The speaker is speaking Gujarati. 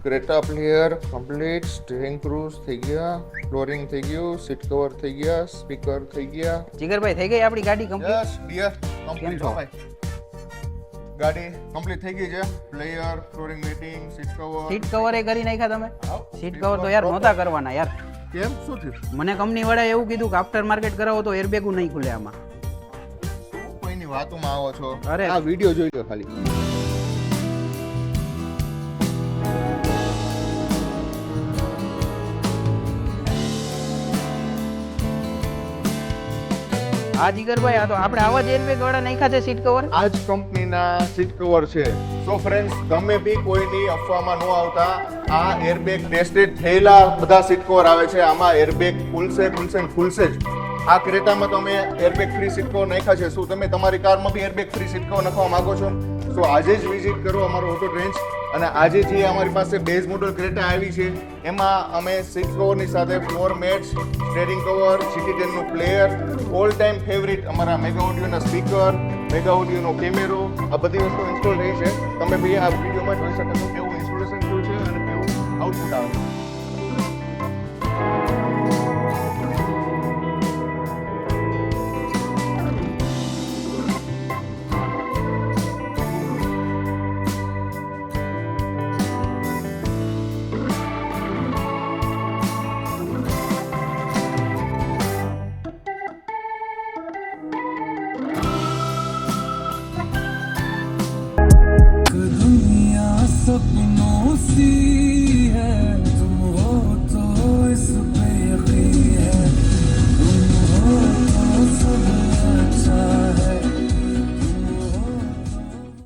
Creta player complete, steering cruise થઈ ગયા, ફ્લોરિંગ થઈ ગયું, સીટ કવર થઈ ગયા, સ્પીકર થઈ ગયા. જીગરભાઈ થઈ ગઈ આપણી ગાડી કમ્પ્લીટ? યસ ડિયર, કેમ કમ્પ્લીટ છો? ભાઈ. ગાડી કમ્પ્લીટ થઈ ગઈ છે. Player, flooring matting, seat cover. Seat cover એ કરી નાખ્યા તમે? હાવ, સીટ કવર તો યાર નહોતા કરવાના યાર. કેમ શું થયું? મને કંપની વાળાએ એવું કીધું કે આફ્ટર માર્કેટ કરાવો તો એરબેગું નહીં ખુલે આમાં. શું કોઈની વાતોમાં આવો છો? અરે. આ વિડિયો જોઈ લો ખાલી. આ જીગરભાઈ આ તો આપણે આવા જ એરબેગ વાળા નાખ્યા છે સીટ કવર. આ જ કંપનીના સીટ કવર છે. સો ફ્રેન્ડ્સ, તમે બી કોઈની અફવામાં ન આવતા. આ એરબેગ ટેસ્ટેડ થયેલા બધા સીટ કવર આવે છે. આમાં એરબેગ ખુલશે ને ખુલશે જ. આ ક્રેટામાં તમે એરબેગ ફ્રી સીટ કવર નાખ્યા છે. શું તમે તમારી કારમાં બી એરબેગ ફ્રી સીટ કવર નાખવા માંગો છો? તો આજે જ વિઝિટ કરો અમારો ઓટો ટ્રેન્ચ. અને આજે જે અમારી પાસે બેઝ મોડલ ક્રેટા આવી છે એમાં અમે સીટ કવરની સાથે floor mats, steering cover, GT10 નું પ્લેયર, ઓલ ટાઈમ ફેવરિટ અમારા મેગા ઓડિયોના સ્પીકર, મેગા ઓડિયોનો કેમેરો, આ બધી વસ્તુ ઇન્સ્ટોલ રહી છે. તમે બી આ વિડીયોમાં જોઈ શકો છો કેવું ઇન્સ્ટોલેશન થયું છે અને કેવું આઉટપુટ આવે છે.